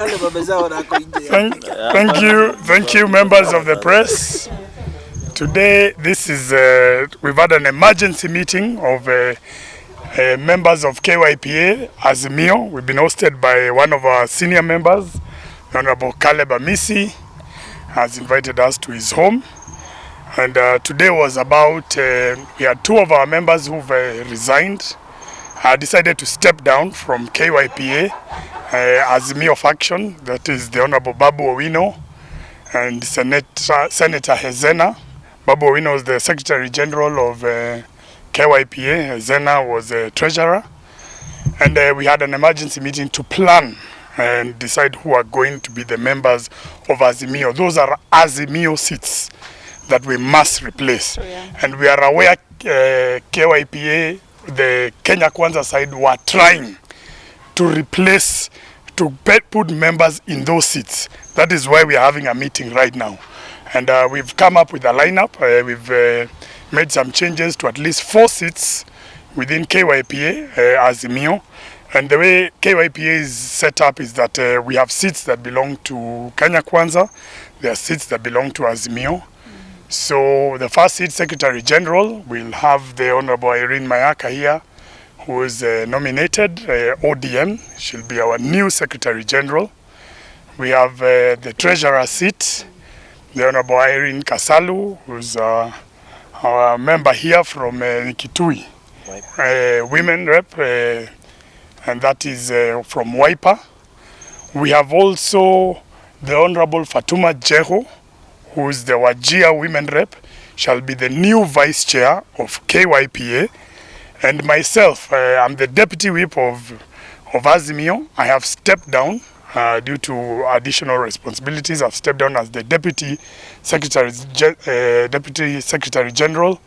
Thank you, members of the press. Today, we've had an emergency meeting of members of KYPA Azimio. We've been hosted by one of our senior members, Honorable Caleb Amisi, has invited us to his home. And today was about, we had two of our members who've resigned, decided to step down from KYPA Azimio faction, that is the Honorable Babu Owino and Senator Hezena. Babu Owino was the Secretary General of KYPA, Hezena was the Treasurer. And we had an emergency meeting to plan and decide who are going to be the members of Azimio. Those are Azimio seats that we must replace. And we are aware KYPA, the Kenya Kwanza side, were trying to replace, to put members in those seats. That is why we are having a meeting right now. And we've come up with a lineup. We've made some changes to at least 4 seats within KYPA Azimio. And the way KYPA is set up is that we have seats that belong to Kenya Kwanza. There are seats that belong to Azimio. So the first seat, Secretary General, will have the Honorable Irene Mayaka here, who is nominated, ODM. She'll be our new Secretary General. We have the Treasurer seat, the Honorable Irene Kasalu, who's our member here from Nikitui, women rep, and that is from Wiper. We have also the Honorable Fatuma Jeho, who is the Wajir women rep, shall be the new vice chair of KYPA. And myself, I'm the deputy whip of Azimio. I have stepped down due to additional responsibilities. I've stepped down as the deputy secretary general,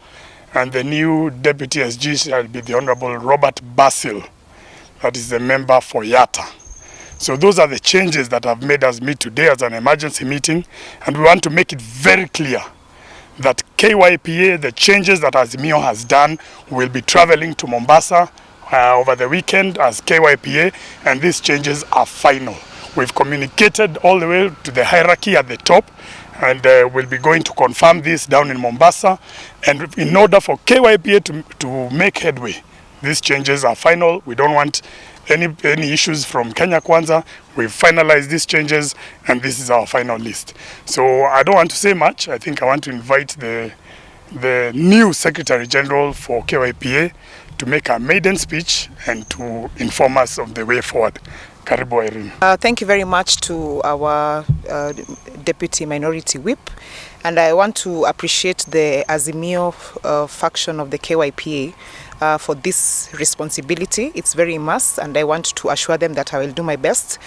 and the new deputy SG shall be the Honorable Robert Basil, that is the member for Yatta. So those are the changes that have made us meet today as an emergency meeting, and we want to make it very clear that KYPA, the changes that Azimio has done, will be traveling to Mombasa over the weekend as KYPA, and these changes are final. We've communicated all the way to the hierarchy at the top, and we'll be going to confirm this down in Mombasa. And in order for KYPA to make headway, these changes are final. We don't want any issues from Kenya Kwanza. We've finalized these changes, and this is our final list. So I don't want to say much. I think I want to invite the new Secretary General for KYPA to make a maiden speech and to inform us of the way forward. Karibu Irene. Thank you very much to our Deputy Minority Whip, and I want to appreciate the Azimio faction of the KYPA for this responsibility. It's very immense, and I want to assure them that I will do my best.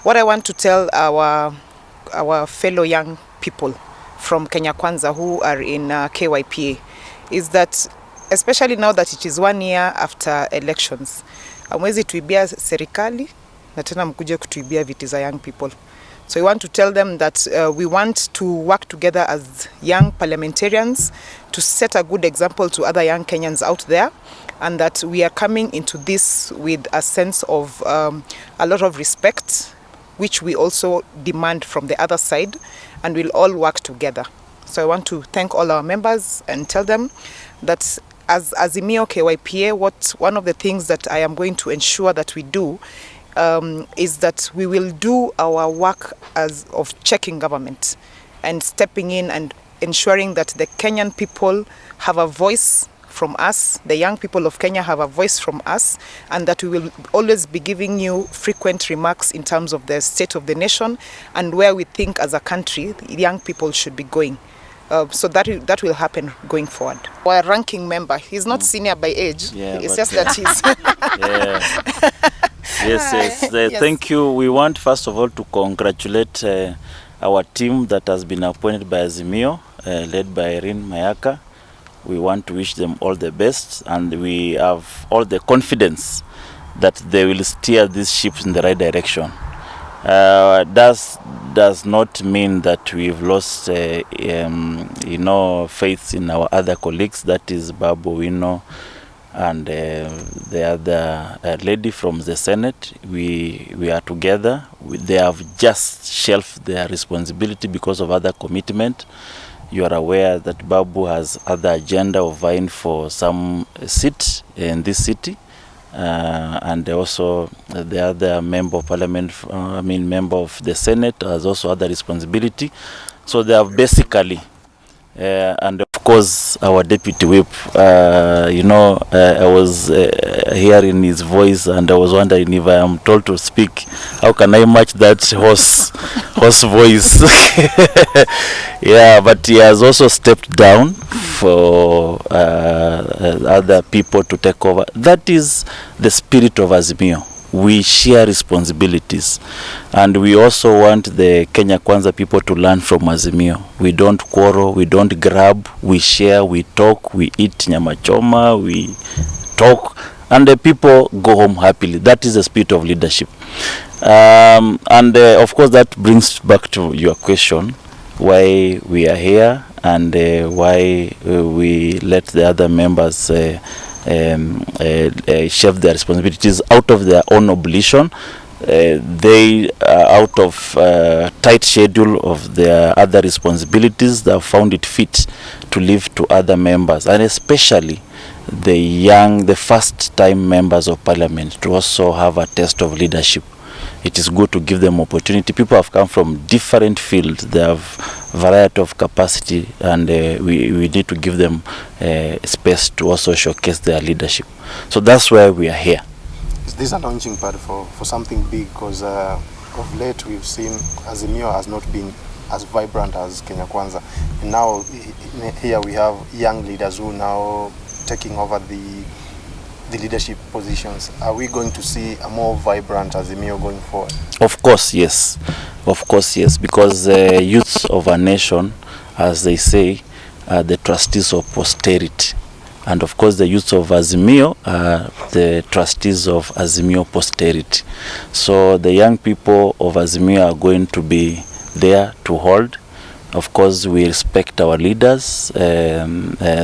What I want to tell our fellow young people from Kenya Kwanza who are in KYPA is that, especially now that it is 1 year after elections, hamwezi tuibia serikali na tena mkuje kutuibia viti za young people. So we want to tell them that we want to work together as young parliamentarians to set a good example to other young Kenyans out there, and that we are coming into this with a sense of a lot of respect, which we also demand from the other side, and we'll all work together. So I want to thank all our members and tell them that as Azimio KYPA, one of the things that I am going to ensure that we do is that we will do our work of checking government and stepping in and ensuring that the Kenyan people have a voice from us, the young people of Kenya have a voice from us, and that we will always be giving you frequent remarks in terms of the state of the nation and where we think as a country the young people should be going. So that will happen going forward. Our ranking member, he's not senior by age, it's just that he's... Yes. Thank you. We want first of all to congratulate our team that has been appointed by Azimio, led by Irene Mayaka. We want to wish them all the best, and we have all the confidence that they will steer these ships in the right direction. Does not mean that we've lost faith in our other colleagues, that is Babu Owino, and the other lady from the Senate. We are together. They have just shelved their responsibility because of other commitment. You are aware that Babu has other agenda of vying for some seat in this city, and also the other member of parliament, member of the Senate, has also other responsibility. So they have basically, and of course our deputy whip, I was hearing his voice and I was wondering if I am told to speak, how can I match that horse voice? Yeah, but he has also stepped down for other people to take over. That is the spirit of Azimio. We share responsibilities, and we also want the Kenya Kwanza people to learn from Azimio. We don't quarrel, we don't grab, we share, we talk, we eat nyama choma, we talk, and the people go home happily. That is the spirit of leadership. Of course that brings back to your question, why we are here and why we let the other members share their responsibilities out of their own obligation. They are out of tight schedule of their other responsibilities. They have found it fit to leave to other members, and especially the first time members of parliament, to also have a test of leadership. It is good to give them opportunity. People have come from different fields. They have variety of capacity, and we need to give them space to also showcase their leadership. So that's why we are here. Is this a launching pad for something big? Because of late we've seen Azimio has not been as vibrant as Kenya Kwanza. And now here we have young leaders who now taking over the leadership positions. Are we going to see a more vibrant Azimio going forward? Of course, yes. Of course, yes. Because the youths of a nation, as they say, are the trustees of posterity. And of course, the youths of Azimio are the trustees of Azimio posterity. So the young people of Azimio are going to be there to hold. Of course, we respect our leaders. They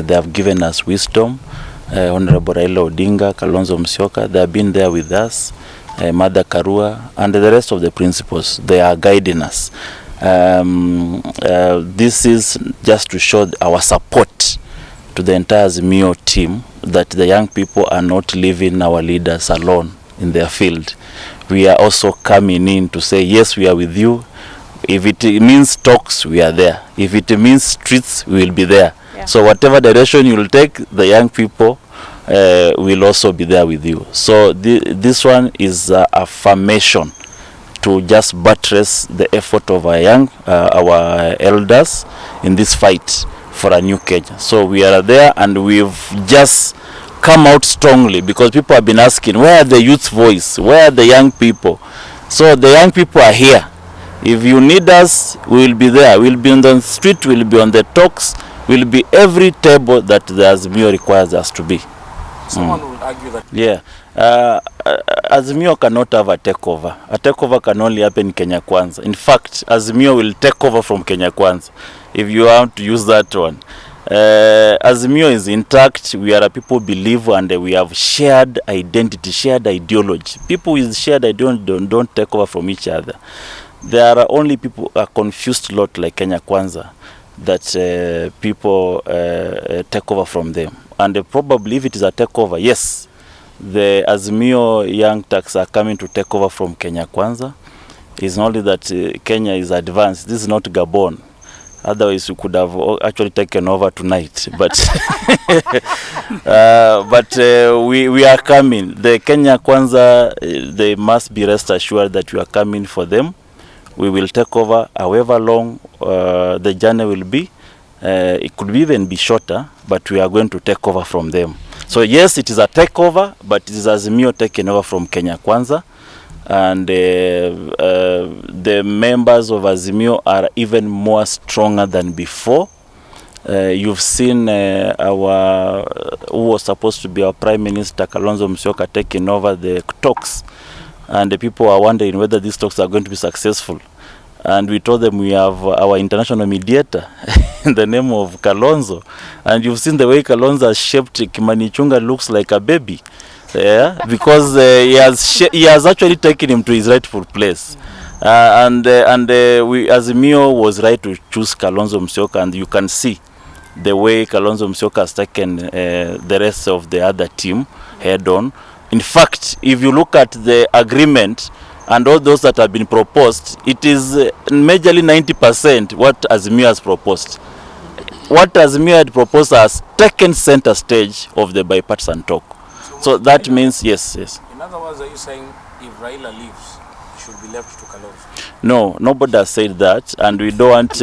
have given us wisdom. Honorable Raila Odinga, Kalonzo Musyoka, they have been there with us, Mother Karua, and the rest of the principals. They are guiding us. This is just to show our support to the entire Azimio team, that the young people are not leaving our leaders alone in their field. We are also coming in to say, yes, we are with you. If it means talks, we are there. If it means streets, we will be there. Yeah. So whatever direction you will take, the young people will also be there with you. So this one is affirmation to just buttress the effort of our elders in this fight for a new Kenya. So we are there, and we've just come out strongly, because people have been asking, where are the youth's voice? Where are the young people? So the young people are here. If you need us, we will be there. We'll be on the street, we'll be on the talks, we'll be every table that the Azimio requires us to be. Someone would argue that... Yeah. Azimio cannot have a takeover. A takeover can only happen in Kenya Kwanza. In fact, Azimio will take over from Kenya Kwanza, if you want to use that one. Azimio is intact. We are a people believe, and we have shared identity, shared ideology. People with shared ideology don't take over from each other. There are only people a confused lot like Kenya Kwanza that people take over from them. And probably if it is a takeover, yes, the Azimio young turks are coming to take over from Kenya Kwanza. It's not only that Kenya is advanced. This is not Gabon. Otherwise, we could have actually taken over tonight. But we are coming. The Kenya Kwanza, they must be rest assured that we are coming for them. We will take over however long the journey will be. It could even be shorter, but we are going to take over from them. So yes, it is a takeover, but it is Azimio taking over from Kenya Kwanza. And the members of Azimio are even more stronger than before. You've seen who was supposed to be our Prime Minister, Kalonzo Musyoka, taking over the talks. And the people are wondering whether these talks are going to be successful. And we told them we have our international mediator in the name of Kalonzo, and you've seen the way Kalonzo has shaped Kimani Ichung'wah looks like a baby. Yeah, because he has actually taken him to his rightful place. Azimio was right to choose Kalonzo Musyoka, and you can see the way Kalonzo Musyoka has taken the rest of the other team head on. In fact, if you look at the agreement and all those that have been proposed, it is majorly 90% what Azimio has proposed. What Azimio had proposed has taken center stage of the bipartisan talk. So that means yes. In other words, are you saying if Raila leaves, he should be left to Kalonzo? No, nobody has said that, and we don't want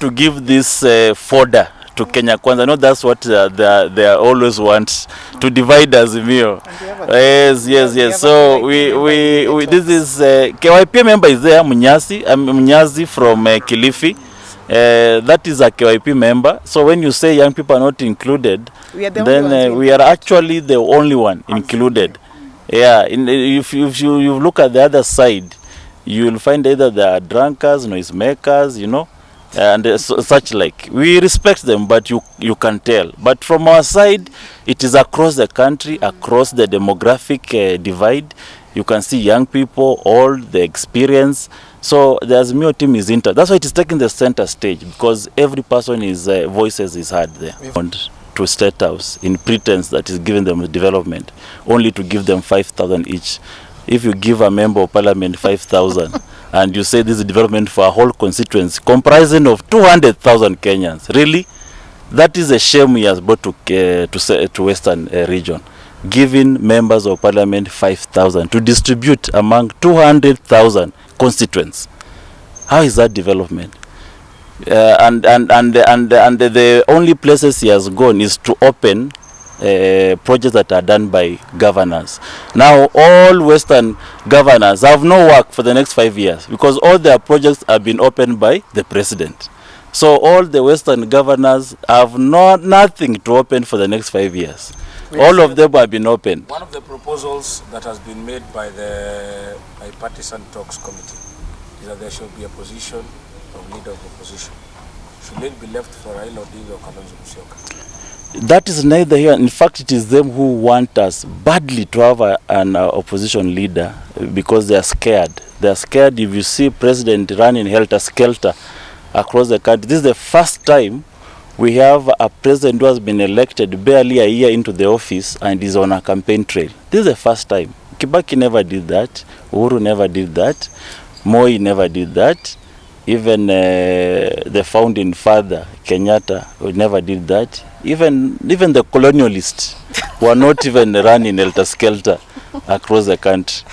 to give this fodder to Kenya Kwanza. No, that's what they always want, to divide Azimio. Yes. So we this is KYP member is there, Munyazi from Kilifi. That is a KYP member. So when you say young people are not included, then we are actually the only one included. Yeah, if you look at the other side, you will find either they are drunkards, noise makers, and such like. We respect them, but you can tell. But from our side, it is across the country, across the demographic divide. You can see young people, all the experience. So the Azimio team is that's why it is taking the center stage, because every person is voices is heard there. And to State House in pretense that is giving them development, only to give them 5,000 each. If you give a member of parliament 5,000 and you say this is development for a whole constituency comprising of 200,000 Kenyans, really, that is a shame he has brought to Western region, giving members of parliament 5,000 to distribute among 200,000 constituents. How is that development? And the only places he has gone is to open projects that are done by governors. Now all Western governors have no work for the next 5 years because all their projects have been opened by the president. So all the Western governors have nothing to open for the next 5 years. All of them have been opened. One of the proposals that has been made by the bipartisan talks committee is that there should be a position of leader of opposition. Should it be left for Raila or Kalonzo Musyoka? That is neither here. In fact, it is them who want us badly to have an opposition leader because they are scared. They are scared. If you see President running helter-skelter across the country, this is the first time we have a president who has been elected barely a year into the office and is on a campaign trail. This is the first time. Kibaki never did that. Uhuru never did that. Moi never did that. Even the founding father, Kenyatta, never did that. Even the colonialists were not even running helter-skelter across the country.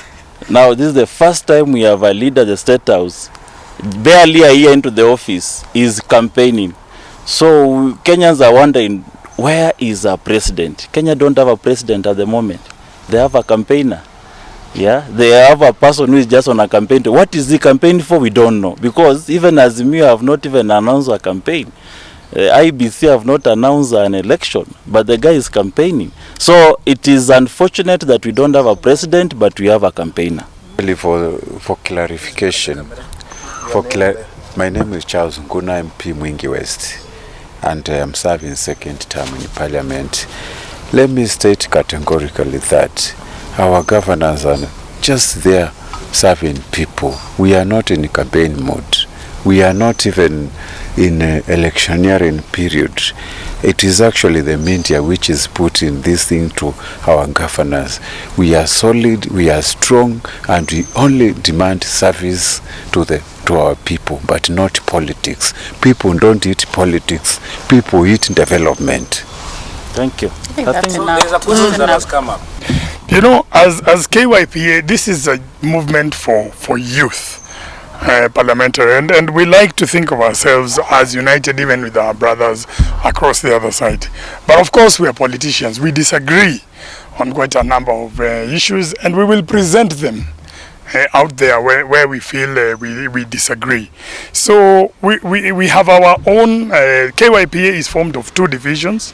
Now, this is the first time we have a leader at the State House, barely a year into the office, is campaigning. So Kenyans are wondering, where is our president? Kenya don't have a president at the moment. They have a campaigner. Yeah, they have a person who is just on a campaign. What is he campaigning for? We don't know. Because even Azimio have not even announced a campaign. IBC have not announced an election, but the guy is campaigning. So it is unfortunate that we don't have a president, but we have a campaigner. For clarification, my name is Charles Nguna, MP Mwingi West, and I am serving second term in Parliament. Let me state categorically that our governors are just there serving people. We are not in campaign mode. We are not even in electioneering period. It is actually the media which is putting this thing to our governors. We are solid, we are strong, and we only demand service to our people, but not politics. People don't eat politics. People eat development. Thank you. There's a question that has come up. You know, as KYPA, this is a movement for youth. Parliamentary, and we like to think of ourselves as united even with our brothers across the other side. But of course we are politicians. We disagree on quite a number of issues, and we will present them out there where we feel we disagree. So we have our own, KYPA is formed of two divisions.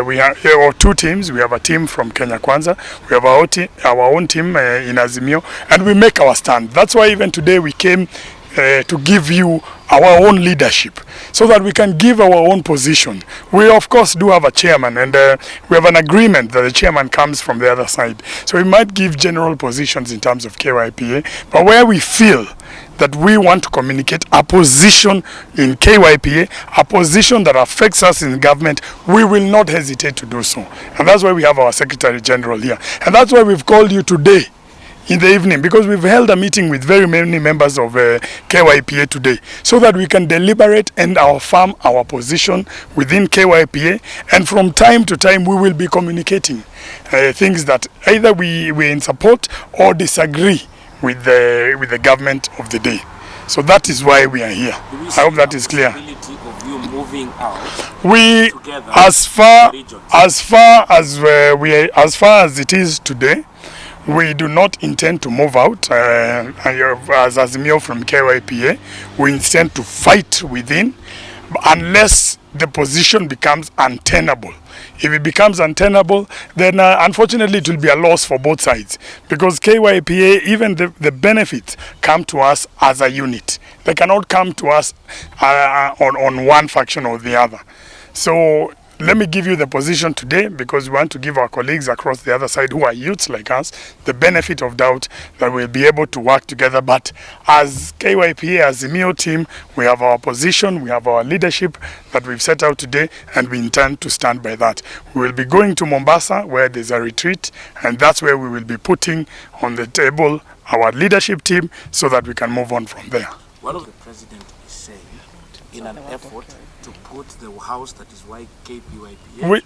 We have or two teams. We have a team from Kenya Kwanza. We have our own team in Azimio, and we make our stand. That's why even today we came to give you our own leadership so that we can give our own position. We of course do have a chairman, and we have an agreement that the chairman comes from the other side. So we might give general positions in terms of KYPA, but where we feel that we want to communicate a position in KYPA, a position that affects us in government, we will not hesitate to do so. And that's why we have our Secretary General here. And that's why we've called you today in the evening, because we've held a meeting with very many members of KYPA today, so that we can deliberate and affirm our position within KYPA, and from time to time we will be communicating things that either we're in support or disagree with the government of the day. So that is why we are here. I hope that is clear. Of you moving out we, together, as far as it is today, we do not intend to move out as Azimio from KYPA. We intend to fight within unless the position becomes untenable. If it becomes untenable, then unfortunately it will be a loss for both sides, because KYPA, even the benefits come to us as a unit. They cannot come to us on one faction or the other. So let me give you the position today, because we want to give our colleagues across the other side who are youths like us the benefit of doubt that we'll be able to work together. But as KYPA, as the MIO team, we have our position, we have our leadership that we've set out today, and we intend to stand by that. We will be going to Mombasa, where there's a retreat, and that's where we will be putting on the table our leadership team so that we can move on from there. What the president is saying in an effort to put the house that is KPYPA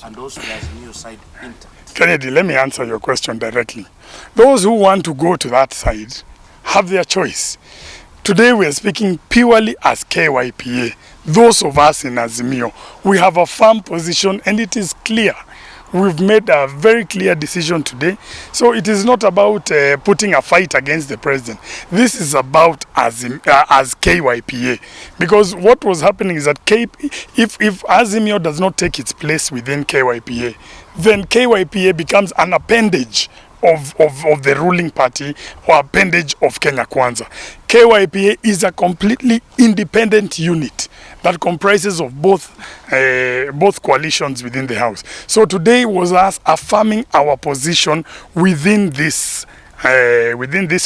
and also the Azimio side intact. Kennedy, let me answer your question directly. Those who want to go to that side have their choice. Today we are speaking purely as KYPA. Those of us in Azimio, we have a firm position, and it is clear. We've made a very clear decision today. So it is not about putting a fight against the president. This is about as KYPA. Because what was happening is that if Azimio does not take its place within KYPA, then KYPA becomes an appendage of the ruling party, or appendage of Kenya Kwanza. KYPA is a completely independent unit that comprises of both coalitions within the house. So today was us affirming our position within this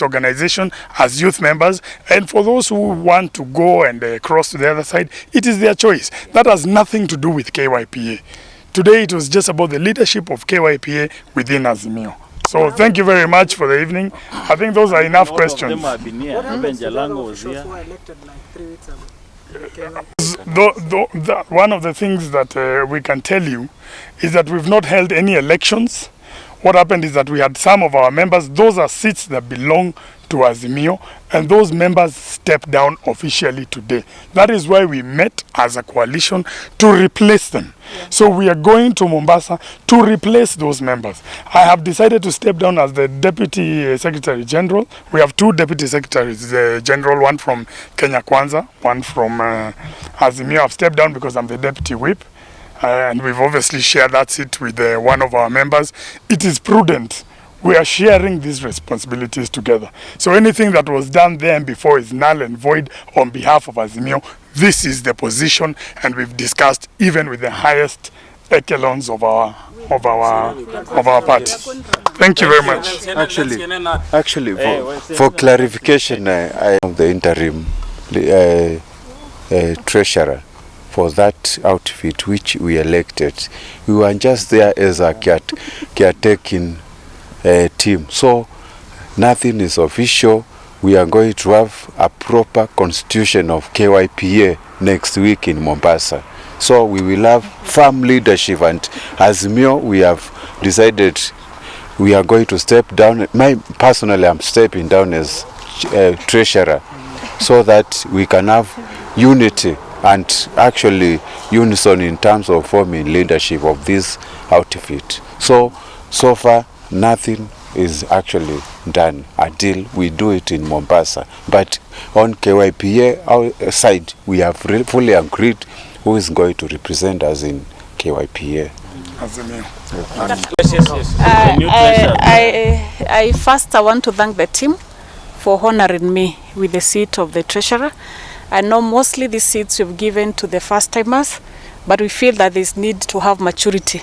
organization as youth members, and for those who want to go and cross to the other side, it is their choice. That has nothing to do with KYPA. Today it was just about the leadership of KYPA within Azimio. So thank you very much for the evening. I think those are enough questions. Even Jalango was here. One of the things that we can tell you is that we've not held any elections. What happened is that we had some of our members, those are seats that belong to Azimio, and those members stepped down officially today. That is why we met as a coalition to replace them. Yeah. So we are going to Mombasa to replace those members. I have decided to step down as the Deputy Secretary General. We have two Deputy Secretaries General, one from Kenya Kwanza, one from Azimio. I've stepped down because I'm the Deputy Whip. And we've obviously shared that seat with one of our members. It is prudent. We are sharing these responsibilities together. So anything that was done there and before is null and void on behalf of Azimio. This is the position, and we've discussed even with the highest echelons of our party. Thank you very much. Actually, for clarification, I am the interim treasurer for that outfit which we elected. We were just there as a caretaking team. So nothing is official. We are going to have a proper constitution of KYPA next week in Mombasa. So we will have firm leadership, and Azimio, we have decided we are going to step down. Personally, I'm stepping down as treasurer so that we can have unity and actually unison in terms of forming leadership of this outfit. So far, nothing is actually done until we do it in Mombasa. But on KYPA side, we have fully agreed who is going to represent us in KYPA. I first want to thank the team for honoring me with the seat of the treasurer. I know mostly these seats we've given to the first timers, but we feel that there's need to have maturity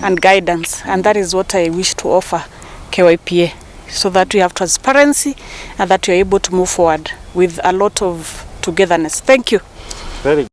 and guidance, and that is what I wish to offer KYPA, so that we have transparency and that we're able to move forward with a lot of togetherness. Thank you. Very